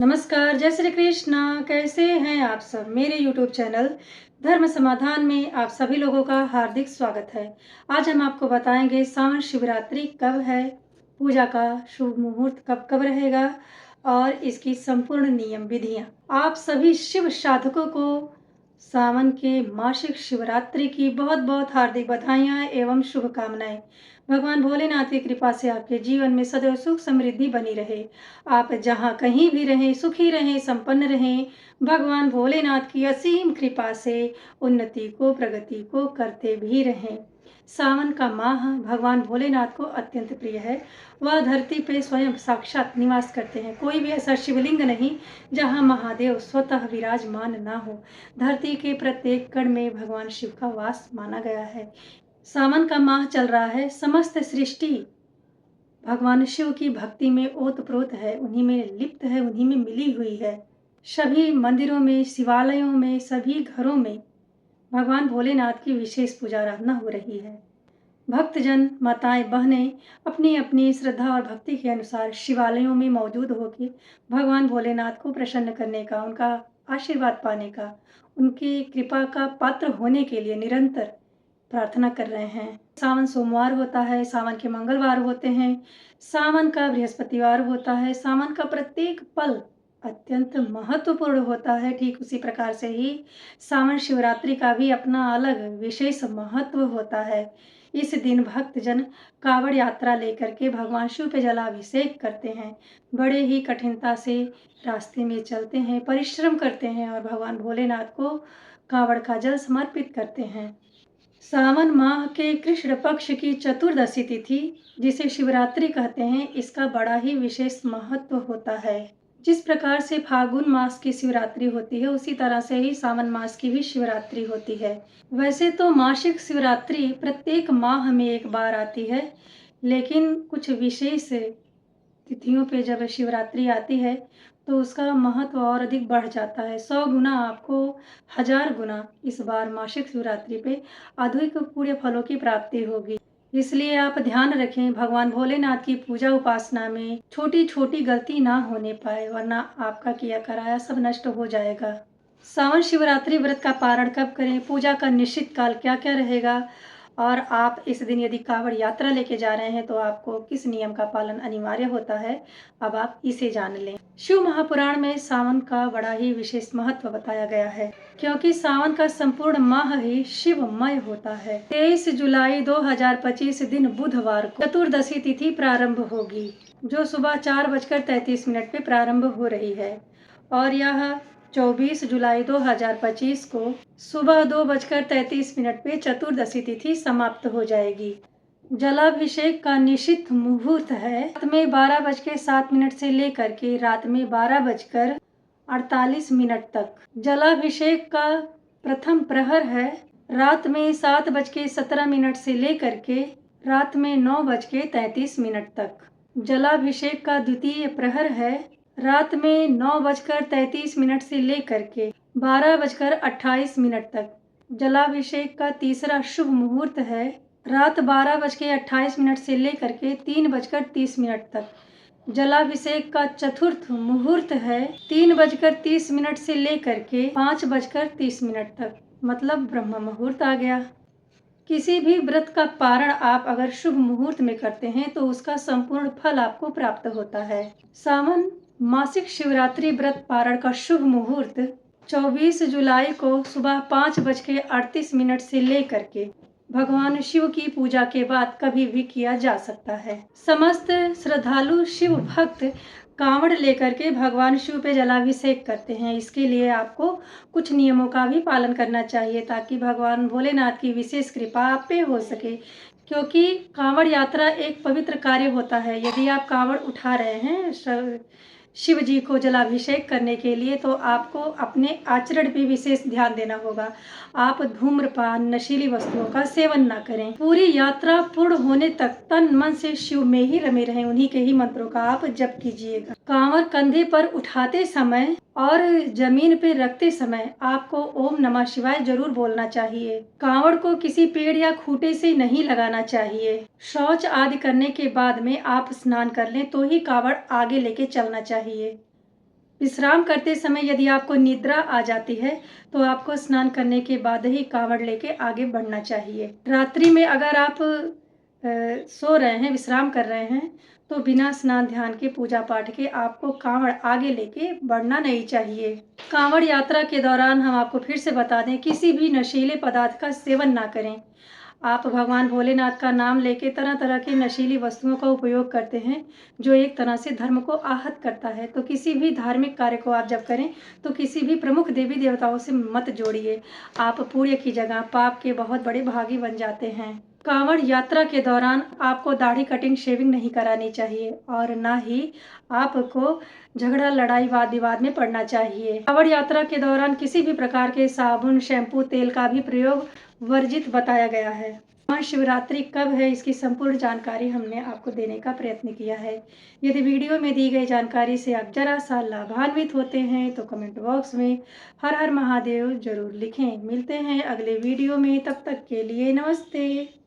नमस्कार, जय श्री कृष्ण। कैसे हैं आप सब? मेरे YouTube चैनल धर्म समाधान में आप सभी लोगों का हार्दिक स्वागत है। आज हम आपको बताएंगे सावन शिवरात्रि कब है, पूजा का शुभ मुहूर्त कब कब रहेगा और इसकी संपूर्ण नियम विधियां। आप सभी शिव साधकों को सावन के मासिक शिवरात्रि की बहुत बहुत हार्दिक बधाइयाँ एवं शुभकामनाएं। भगवान भोलेनाथ की कृपा से आपके जीवन में सदैव सुख समृद्धि बनी रहे। आप जहाँ कहीं भी रहें, सुखी रहें, संपन्न रहें। भगवान भोलेनाथ की असीम कृपा से उन्नति को, प्रगति को करते भी रहें। सावन का माह भगवान भोलेनाथ को अत्यंत प्रिय है। वह धरती पे स्वयं साक्षात निवास करते हैं। कोई भी ऐसा शिवलिंग नहीं जहाँ महादेव स्वतः विराजमान ना हो। धरती के प्रत्येक कण में भगवान शिव का वास माना गया है। सावन का माह चल रहा है। समस्त सृष्टि भगवान शिव की भक्ति में ओतप्रोत है, उन्हीं में लिप्त है, उन्हीं में मिली हुई है। सभी मंदिरों में, शिवालयों में, सभी घरों में भगवान भोलेनाथ की विशेष पूजा आराधना हो रही है। भक्तजन, माताएं, बहनें अपनी अपनी श्रद्धा और भक्ति के अनुसार शिवालयों में मौजूद होकर भगवान भोलेनाथ को प्रसन्न करने का, उनका आशीर्वाद पाने का, उनकी कृपा का पात्र होने के लिए निरंतर प्रार्थना कर रहे हैं। सावन सोमवार होता है, सावन के मंगलवार होते हैं, सावन का बृहस्पतिवार होता है। सावन का प्रत्येक पल अत्यंत महत्वपूर्ण होता है। ठीक उसी प्रकार से ही सावन शिवरात्रि का भी अपना अलग विशेष महत्व होता है। इस दिन भक्तजन कावड़ यात्रा लेकर के भगवान शिव पे जलाभिषेक करते हैं। बड़े ही कठिनता से रास्ते में चलते हैं, परिश्रम करते हैं और भगवान भोलेनाथ को कावड़ का जल समर्पित करते हैं। सावन माह के कृष्ण पक्ष की चतुर्दशी तिथि, जिसे शिवरात्रि कहते हैं, इसका बड़ा ही विशेष महत्व होता है। जिस प्रकार से फागुन मास की शिवरात्रि होती है, उसी तरह से ही सावन मास की भी शिवरात्रि होती है। वैसे तो मासिक शिवरात्रि प्रत्येक माह में एक बार आती है, लेकिन कुछ विशेष तिथियों पे जब शिवरात्रि आती है तो उसका महत्व और अधिक बढ़ जाता है। 100 गुना आपको 1000 गुना इस बार मासिक शिवरात्रि पे अधिक पुण्य फलों की प्राप्ति होगी। इसलिए आप ध्यान रखें, भगवान भोलेनाथ की पूजा उपासना में छोटी छोटी गलती ना होने पाए, वरना आपका किया कराया सब नष्ट हो जाएगा। सावन शिवरात्रि व्रत का पारण कब करें, पूजा का निश्चित काल क्या क्या रहेगा और आप इस दिन यदि कावड़ यात्रा लेके जा रहे हैं तो आपको किस नियम का पालन अनिवार्य होता है, अब आप इसे जान लें। शिव महापुराण में सावन का बड़ा ही विशेष महत्व बताया गया है, क्योंकि सावन का संपूर्ण माह ही शिवमय होता है। 23 जुलाई 2025 दिन बुधवार को चतुर्दशी तिथि प्रारंभ होगी, जो सुबह 4:33 पे प्रारंभ हो रही है और यह 24 जुलाई 2025 को सुबह 2:33 पे चतुर्दशी तिथि समाप्त हो जाएगी। जलाभिषेक का निश्चित मुहूर्त है रात में 12:07 से लेकर के रात में 12:48 तक। जलाभिषेक का प्रथम प्रहर है रात में 7:17 से लेकर के रात में 9:33 तक। जलाभिषेक का द्वितीय प्रहर है रात में 9:33 से लेकर के 12:28 तक। जलाभिषेक का तीसरा शुभ मुहूर्त है रात 12:28 से लेकर के 3:30 तक। जलाभिषेक का चतुर्थ मुहूर्त है 3:30 से लेकर के 5:30 तक, मतलब ब्रह्म मुहूर्त आ गया। किसी भी व्रत का पारण आप अगर शुभ मुहूर्त में करते हैं तो उसका संपूर्ण फल आपको प्राप्त होता है। सावन मासिक शिवरात्रि व्रत पारण का शुभ मुहूर्त 24 जुलाई को सुबह 5:38 से लेकर के भगवान शिव की पूजा के बाद कभी भी किया जा सकता है। समस्त श्रद्धालु शिव भक्त कांवड़ लेकर के भगवान शिव पे जलाभिषेक करते हैं। इसके लिए आपको कुछ नियमों का भी पालन करना चाहिए ताकि भगवान भोलेनाथ की विशेष कृपा आप पे हो सके, क्योंकि कांवड़ यात्रा एक पवित्र कार्य होता है। यदि आप कांवड़ उठा रहे हैं शिव जी को जलाभिषेक करने के लिए, तो आपको अपने आचरण पे विशेष ध्यान देना होगा। आप धूम्रपान, नशीली वस्तुओं का सेवन ना करें। पूरी यात्रा पूर्ण होने तक तन मन से शिव में ही रमे रहें, उन्हीं के ही मंत्रों का आप जप कीजिएगा। कांवर कंधे पर उठाते समय और जमीन पे रखते समय आपको ओम नमः शिवाय जरूर बोलना चाहिए। कांवड़ को किसी पेड़ या खूंटे से नहीं लगाना चाहिए। शौच आदि करने के बाद में आप स्नान कर लें तो ही कांवड़ आगे लेके चलना चाहिए। विश्राम करते समय यदि आपको निद्रा आ जाती है तो आपको स्नान करने के बाद ही कांवड़ लेके आगे बढ़ना चाहिए। रात्रि में अगर आप सो रहे हैं, विश्राम कर रहे हैं, तो बिना स्नान ध्यान के पूजा पाठ के आपको कांवड़ आगे लेके बढ़ना नहीं चाहिए। कांवड़ यात्रा के दौरान हम आपको फिर से बता दें, किसी भी नशीले पदार्थ का सेवन ना करें। आप भगवान भोलेनाथ का नाम लेके तरह तरह की नशीली वस्तुओं का उपयोग करते हैं, जो एक तरह से धर्म को आहत करता है। तो किसी भी धार्मिक कार्य को आप जब करें तो किसी भी प्रमुख देवी देवताओं से मत जोड़िए। आप पुण्य की जगह पाप के बहुत बड़े भागी बन जाते हैं। कांवड़ यात्रा के दौरान आपको दाढ़ी कटिंग शेविंग नहीं करानी चाहिए और ना ही आपको झगड़ा लड़ाई वाद विवाद में पड़ना चाहिए। कांवड़ यात्रा के दौरान किसी भी प्रकार के साबुन शैम्पू तेल का भी प्रयोग वर्जित बताया गया है। महाशिवरात्रि कब है, इसकी संपूर्ण जानकारी हमने आपको देने का प्रयत्न किया है। यदि वीडियो में दी गई जानकारी से आप जरा सा लाभान्वित होते हैं तो कमेंट बॉक्स में हर हर महादेव जरूर लिखें। मिलते हैं अगले वीडियो में, तब तक के लिए नमस्ते।